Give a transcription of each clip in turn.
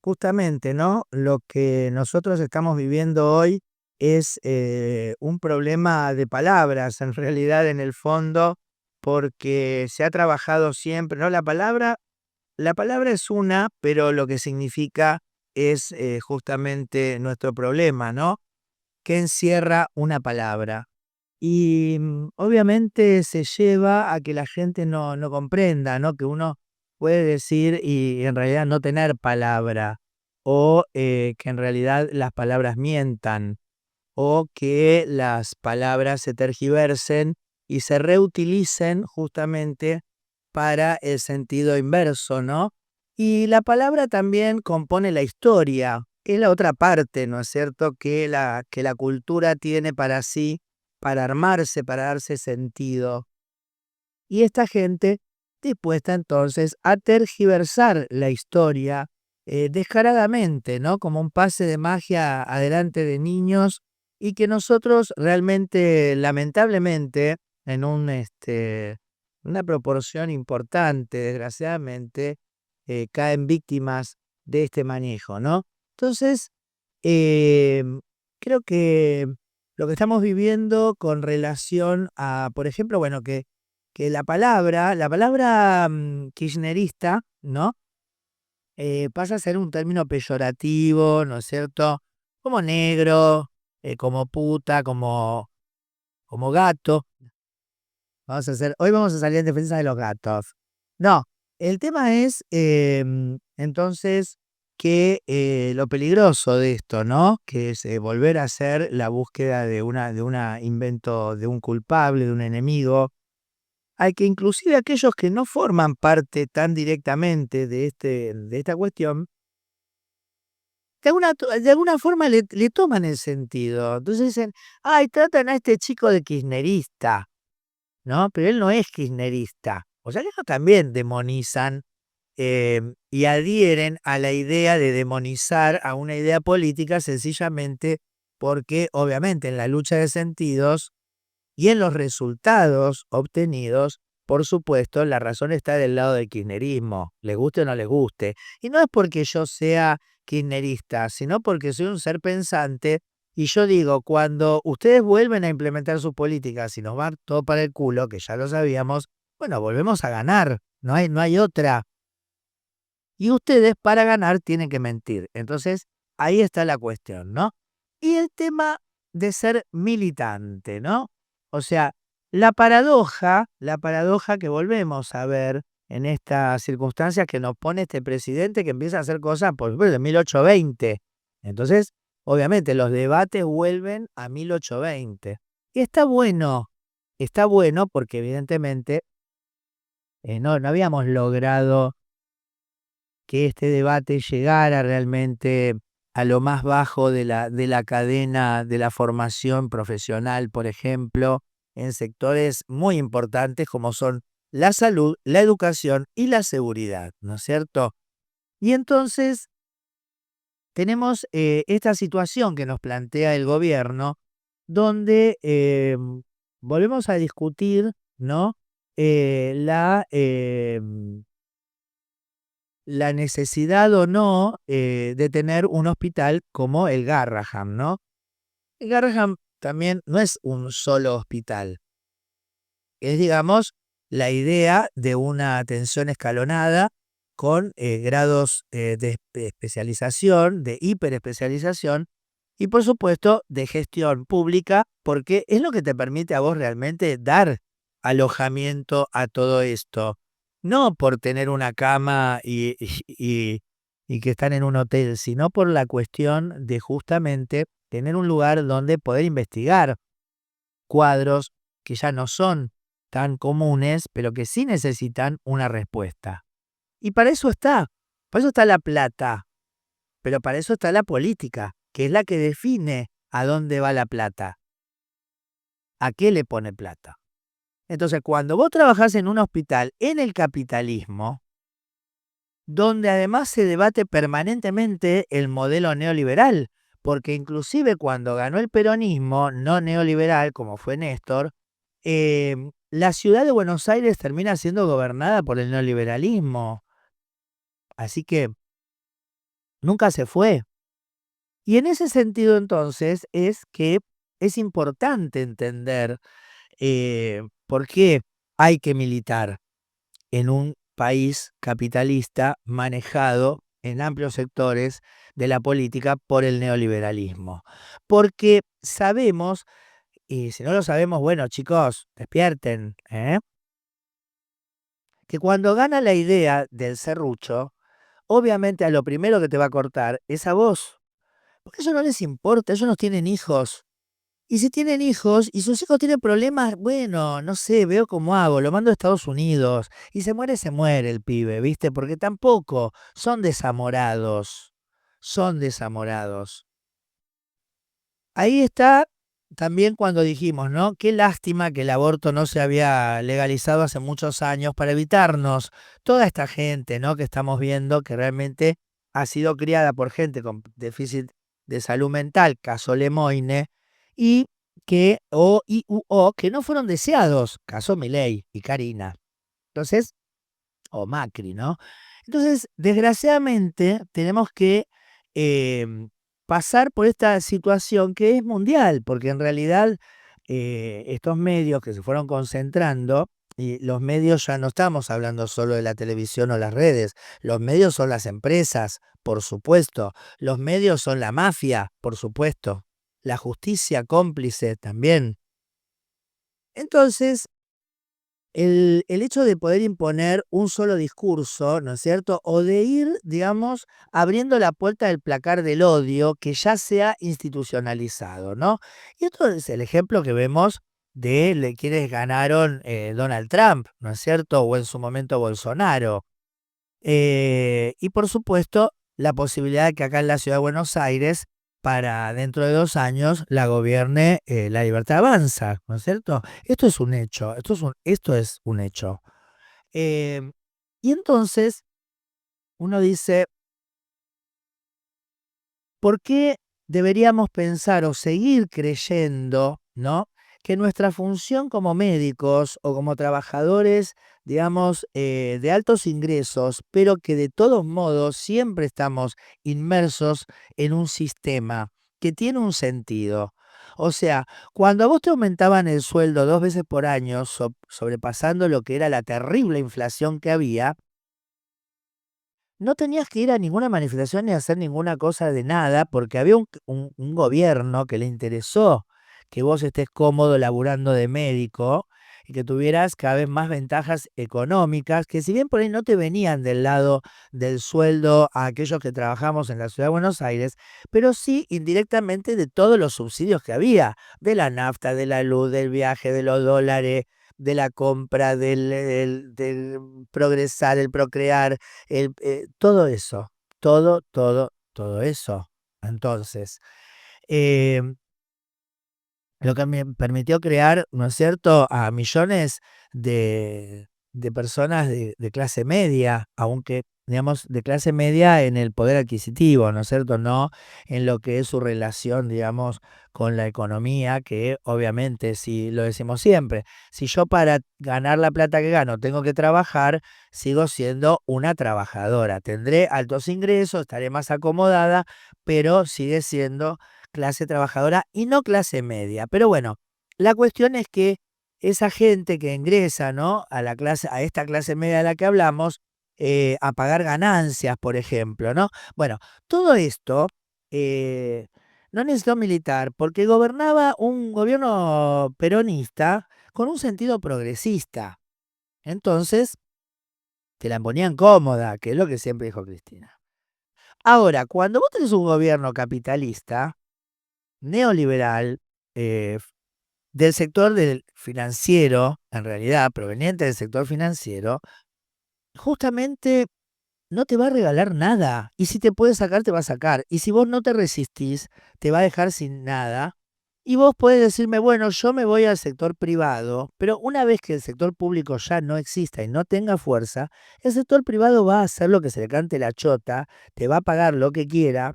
Justamente, ¿no? Lo que nosotros estamos viviendo hoy es un problema de palabras, en realidad, en el fondo, porque se ha trabajado siempre, ¿no? La palabra es una, pero lo que significa es justamente nuestro problema, ¿no? Que encierra una palabra. Y obviamente se lleva a que la gente no comprenda, ¿no? Que uno puede decir y en realidad no tener palabra, o que en realidad las palabras mientan, o que las palabras se tergiversen y se reutilicen justamente para el sentido inverso, ¿no? Y la palabra también compone la historia, que es la otra parte, ¿no es cierto?, que la cultura tiene para sí, para armarse, para darse sentido. Y esta gente dispuesta entonces a tergiversar la historia descaradamente, ¿no? Como un pase de magia adelante de niños y que nosotros realmente, lamentablemente, en una proporción importante, desgraciadamente, caen víctimas de este manejo, ¿no? Entonces, creo que lo que estamos viviendo con relación a, por ejemplo, bueno, que la palabra kirchnerista, ¿no? Pasa a ser un término peyorativo, ¿no es cierto? Como negro, como puta, como gato. Hoy vamos a salir en defensa de los gatos. No, el tema es entonces que lo peligroso de esto, ¿no? Que es volver a hacer la búsqueda de una invento, de un culpable, de un enemigo, al que inclusive aquellos que no forman parte tan directamente de esta cuestión, de alguna forma le toman el sentido. Entonces dicen, ay, tratan a este chico de kirchnerista, ¿no? Pero él no es kirchnerista. O sea que ellos también demonizan y adhieren a la idea de demonizar a una idea política sencillamente porque, obviamente, en la lucha de sentidos y en los resultados obtenidos, por supuesto, la razón está del lado del kirchnerismo, les guste o no les guste. Y no es porque yo sea kirchnerista, sino porque soy un ser pensante y yo digo, cuando ustedes vuelven a implementar sus políticas y nos va todo para el culo, que ya lo sabíamos, bueno, volvemos a ganar, no hay otra. Y ustedes para ganar tienen que mentir. Entonces, ahí está la cuestión, ¿no? Y el tema de ser militante, ¿no? O sea, la paradoja que volvemos a ver en estas circunstancias que nos pone este presidente que empieza a hacer cosas, por ejemplo, de 1820. Entonces, obviamente, los debates vuelven a 1820. Y está bueno porque evidentemente no habíamos logrado que este debate llegara realmente a lo más bajo de la cadena de la formación profesional, por ejemplo, en sectores muy importantes como son la salud, la educación y la seguridad, ¿no es cierto? Y entonces tenemos esta situación que nos plantea el gobierno, donde volvemos a discutir, ¿no? La necesidad o no de tener un hospital como el Garraham, ¿no? El Garraham también no es un solo hospital, es, digamos, la idea de una atención escalonada con grados de especialización, de hiperespecialización y, por supuesto, de gestión pública, porque es lo que te permite a vos realmente dar alojamiento a todo esto. No por tener una cama y que están en un hotel, sino por la cuestión de justamente tener un lugar donde poder investigar cuadros que ya no son tan comunes, pero que sí necesitan una respuesta. Y para eso está la plata, pero para eso está la política, que es la que define a dónde va la plata, a qué le pone plata. Entonces, cuando vos trabajás en un hospital en el capitalismo, donde además se debate permanentemente el modelo neoliberal, porque inclusive cuando ganó el peronismo no neoliberal, como fue Néstor, la ciudad de Buenos Aires termina siendo gobernada por el neoliberalismo. Así que nunca se fue. Y en ese sentido, entonces, es que es importante entender por qué hay que militar en un país capitalista manejado en amplios sectores de la política por el neoliberalismo. Porque sabemos, y si no lo sabemos, bueno, chicos, despierten, que cuando gana la idea del serrucho, obviamente a lo primero que te va a cortar es a vos, porque a ellos no les importa, ellos no tienen hijos. Y si tienen hijos y sus hijos tienen problemas, bueno, no sé, veo cómo hago, lo mando a Estados Unidos y se muere el pibe, ¿viste? Porque tampoco son desamorados, son desamorados. Ahí está también cuando dijimos, ¿no? Qué lástima que el aborto no se había legalizado hace muchos años para evitarnos toda esta gente, ¿no? Que estamos viendo que realmente ha sido criada por gente con déficit de salud mental, caso Lemoine, y que, o que no fueron deseados, caso Milei y Karina. Entonces, o Macri, ¿no? Entonces, desgraciadamente, tenemos que pasar por esta situación que es mundial, porque en realidad estos medios que se fueron concentrando, y los medios ya no estamos hablando solo de la televisión o las redes, los medios son las empresas, por supuesto, los medios son la mafia, por supuesto, la justicia cómplice también. Entonces, el hecho de poder imponer un solo discurso, ¿no es cierto? O de ir, digamos, abriendo la puerta del placar del odio que ya se ha institucionalizado, ¿no? Y esto es el ejemplo que vemos de quienes ganaron Donald Trump, ¿no es cierto? O en su momento Bolsonaro. Y por supuesto, la posibilidad de que acá en la ciudad de Buenos Aires, para dentro de 2 años, la gobierne La Libertad Avanza, ¿no es cierto? Esto es un hecho, esto es un hecho. Em, y entonces uno dice, ¿por qué deberíamos pensar o seguir creyendo, ¿no? Que nuestra función como médicos o como trabajadores, digamos, de altos ingresos, pero que de todos modos siempre estamos inmersos en un sistema que tiene un sentido? O sea, cuando a vos te aumentaban el sueldo 2 veces por año, sobrepasando lo que era la terrible inflación que había, no tenías que ir a ninguna manifestación ni hacer ninguna cosa de nada, porque había un gobierno que le interesó que vos estés cómodo laburando de médico y que tuvieras cada vez más ventajas económicas, que si bien por ahí no te venían del lado del sueldo a aquellos que trabajamos en la ciudad de Buenos Aires, pero sí indirectamente de todos los subsidios que había, de la nafta, de la luz, del viaje, de los dólares, de la compra, del progresar, el procrear, todo eso, todo eso. Entonces, em, lo que me permitió crear, ¿no es cierto?, a millones de personas de clase media, aunque, digamos, de clase media en el poder adquisitivo, ¿no es cierto?, no en lo que es su relación, digamos, con la economía, que obviamente, si lo decimos siempre, si yo para ganar la plata que gano tengo que trabajar, sigo siendo una trabajadora. Tendré altos ingresos, estaré más acomodada, pero sigue siendo clase trabajadora y no clase media. Pero bueno, la cuestión es que esa gente que ingresa, ¿no?, a esta clase media de la que hablamos, a pagar ganancias, por ejemplo, ¿no? Bueno, todo esto eh, no necesitó militar porque gobernaba un gobierno peronista con un sentido progresista. Entonces, te la ponían cómoda, que es lo que siempre dijo Cristina. Ahora, cuando vos tenés un gobierno capitalista, neoliberal, del sector del financiero, en realidad, proveniente del sector financiero, justamente no te va a regalar nada. Y si te puede sacar, te va a sacar. Y si vos no te resistís, te va a dejar sin nada. Y vos podés decirme, bueno, yo me voy al sector privado, pero una vez que el sector público ya no exista y no tenga fuerza, el sector privado va a hacer lo que se le cante la chota, te va a pagar lo que quiera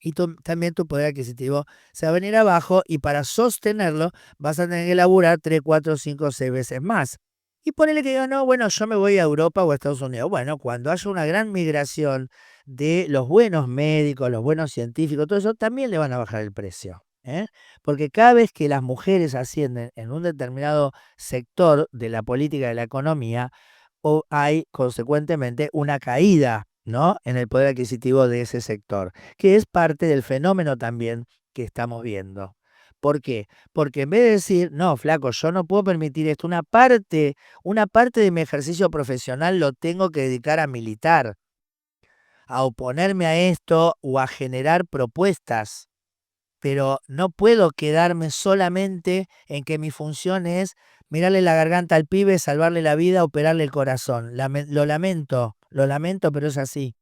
y también tu poder adquisitivo se va a venir abajo y para sostenerlo vas a tener que laburar 3, 4, 5, 6 veces más. Y ponele que diga, no, bueno, yo me voy a Europa o a Estados Unidos. Bueno, cuando haya una gran migración de los buenos médicos, los buenos científicos, todo eso, también le van a bajar el precio, ¿eh? Porque cada vez que las mujeres ascienden en un determinado sector de la política de la economía, o hay consecuentemente una caída, ¿no?, en el poder adquisitivo de ese sector, que es parte del fenómeno también que estamos viendo. ¿Por qué? Porque en vez de decir, no, flaco, yo no puedo permitir esto, una parte de mi ejercicio profesional lo tengo que dedicar a militar, a oponerme a esto o a generar propuestas, pero no puedo quedarme solamente en que mi función es mirarle la garganta al pibe, salvarle la vida, operarle el corazón. Lo lamento, pero es así.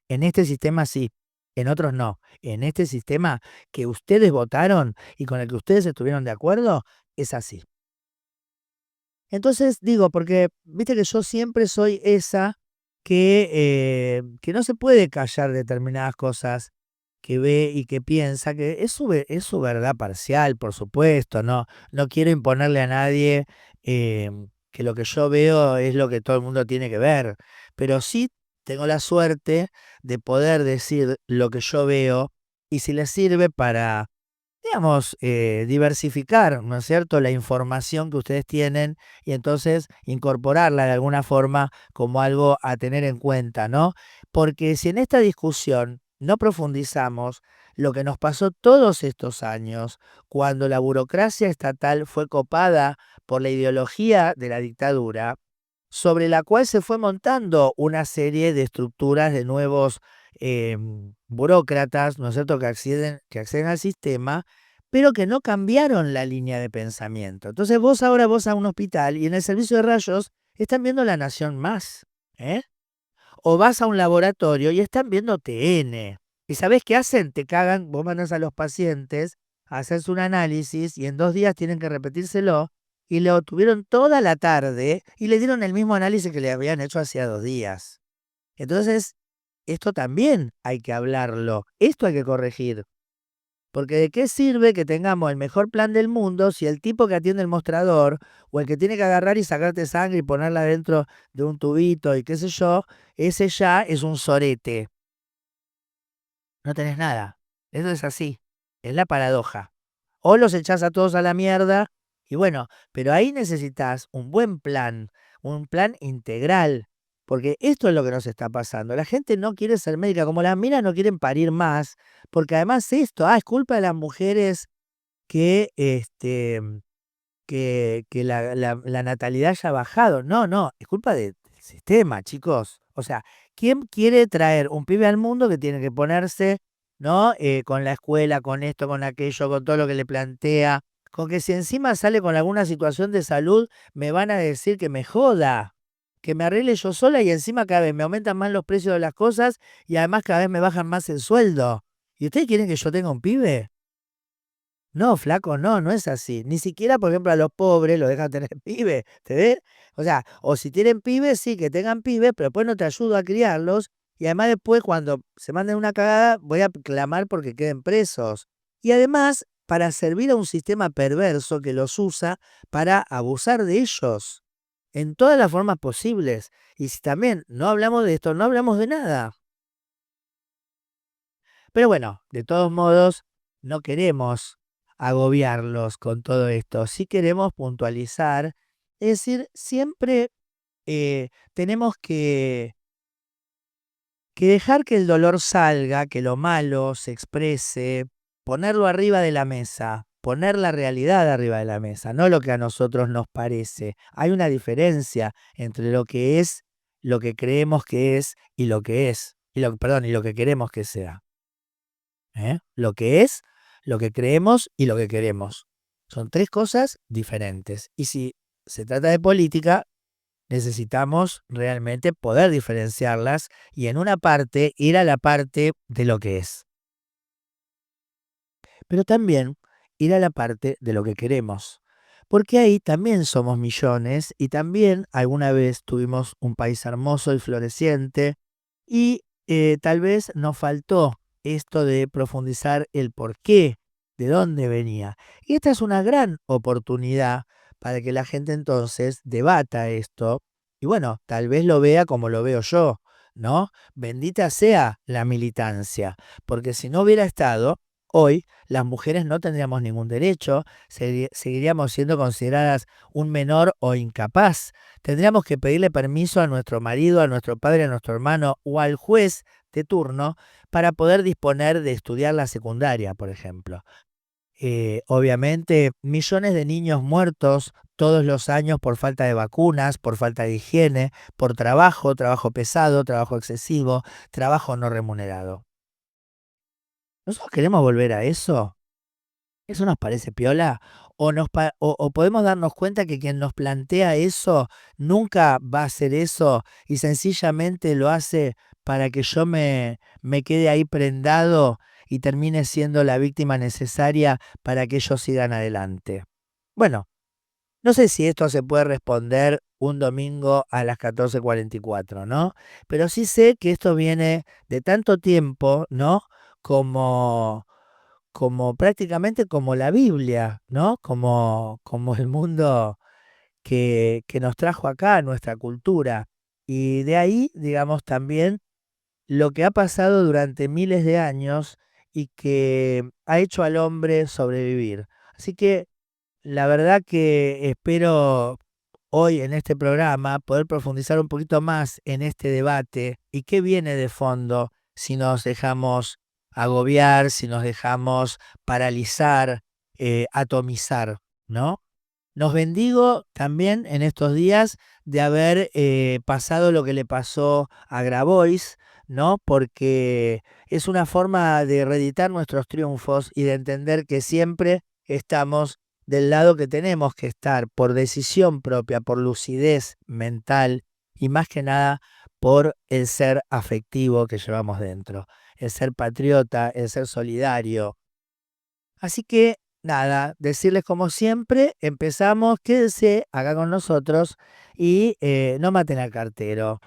En este sistema sí, en otros no. En este sistema que ustedes votaron y con el que ustedes estuvieron de acuerdo, es así. Entonces, digo, porque viste que yo siempre soy esa que no se puede callar determinadas cosas que ve y que piensa, que es su verdad parcial, por supuesto, no quiero imponerle a nadie que lo que yo veo es lo que todo el mundo tiene que ver, pero sí tengo la suerte de poder decir lo que yo veo y si les sirve para, digamos, diversificar, ¿no es cierto?, la información que ustedes tienen y entonces incorporarla de alguna forma como algo a tener en cuenta, ¿no? Porque si en esta discusión no profundizamos lo que nos pasó todos estos años, cuando la burocracia estatal fue copada por la ideología de la dictadura, sobre la cual se fue montando una serie de estructuras de nuevos burócratas, ¿no es cierto?, que acceden al sistema, pero que no cambiaron la línea de pensamiento. Entonces vos ahora vas a un hospital y en el servicio de rayos están viendo La Nación Más, ¿eh? O vas a un laboratorio y están viendo TN. ¿Y sabés qué hacen? Te cagan, vos mandás a los pacientes a hacerse un análisis y en 2 días tienen que repetírselo y lo tuvieron toda la tarde y le dieron el mismo análisis que le habían hecho hacía 2 días. Entonces, esto también hay que hablarlo, esto hay que corregir. Porque ¿de qué sirve que tengamos el mejor plan del mundo si el tipo que atiende el mostrador o el que tiene que agarrar y sacarte sangre y ponerla dentro de un tubito y qué sé yo, ese ya es un sorete? No tenés nada. Eso es así. Es la paradoja. O los echás a todos a la mierda y bueno, pero ahí necesitas un plan integral, porque esto es lo que nos está pasando. La gente no quiere ser médica, como las minas no quieren parir más, porque además esto, es culpa de las mujeres que, que la natalidad haya bajado. No, no, es culpa del sistema, chicos. O sea, ¿quién quiere traer un pibe al mundo que tiene que ponerse, ¿no?, con la escuela, con esto, con aquello, con todo lo que le plantea? Con que si encima sale con alguna situación de salud, me van a decir que me joda, que me arregle yo sola y encima cada vez me aumentan más los precios de las cosas y además cada vez me bajan más el sueldo. ¿Y ustedes quieren que yo tenga un pibe? No, flaco, no, no es así. Ni siquiera, por ejemplo, a los pobres los dejan tener pibe, ¿te ves? O sea, o si tienen pibes, sí, que tengan pibes, pero después no te ayudo a criarlos. Y además después, cuando se manden una cagada, voy a clamar porque queden presos. Y además, para servir a un sistema perverso que los usa para abusar de ellos en todas las formas posibles. Y si también no hablamos de esto, no hablamos de nada. Pero bueno, de todos modos, no queremos agobiarlos con todo esto. Sí queremos puntualizar, es decir, siempre tenemos que dejar que el dolor salga, que lo malo se exprese, ponerlo arriba de la mesa, poner la realidad arriba de la mesa, no lo que a nosotros nos parece. Hay una diferencia entre lo que es, lo que creemos que es y lo que es, y lo que queremos que sea. Lo que es, lo que creemos y lo que queremos. Son 3 cosas diferentes. Y si se trata de política, necesitamos realmente poder diferenciarlas y en una parte ir a la parte de lo que es, pero también ir a la parte de lo que queremos. Porque ahí también somos millones y también alguna vez tuvimos un país hermoso y floreciente y tal vez nos faltó esto de profundizar el porqué, de dónde venía. Y esta es una gran oportunidad para que la gente entonces debata esto y bueno, tal vez lo vea como lo veo yo, ¿no? Bendita sea la militancia, porque si no hubiera estado, hoy las mujeres no tendríamos ningún derecho, seguiríamos siendo consideradas un menor o incapaz. Tendríamos que pedirle permiso a nuestro marido, a nuestro padre, a nuestro hermano o al juez de turno para poder disponer de estudiar la secundaria, por ejemplo. Obviamente, millones de niños muertos todos los años por falta de vacunas, por falta de higiene, por trabajo pesado, trabajo excesivo, trabajo no remunerado. ¿Nosotros queremos volver a eso? ¿Eso nos parece piola? ¿O podemos darnos cuenta que quien nos plantea eso nunca va a hacer eso y sencillamente lo hace para que yo me quede ahí prendado y termine siendo la víctima necesaria para que ellos sigan adelante? Bueno, no sé si esto se puede responder un domingo a las 14:44, ¿no? Pero sí sé que esto viene de tanto tiempo, ¿no? Como prácticamente como la Biblia, ¿no? Como el mundo que nos trajo acá, nuestra cultura. Y de ahí, digamos, también lo que ha pasado durante miles de años y que ha hecho al hombre sobrevivir. Así que la verdad que espero hoy en este programa poder profundizar un poquito más en este debate y qué viene de fondo si nos dejamos agobiar, si nos dejamos paralizar, atomizar, ¿no? Nos bendigo también en estos días de haber pasado lo que le pasó a Grabois, ¿no? Porque es una forma de reeditar nuestros triunfos y de entender que siempre estamos del lado que tenemos que estar, por decisión propia, por lucidez mental y más que nada por el ser afectivo que llevamos dentro, el ser patriota, el ser solidario. Así que nada, decirles como siempre, empezamos, quédense acá con nosotros y no maten al cartero.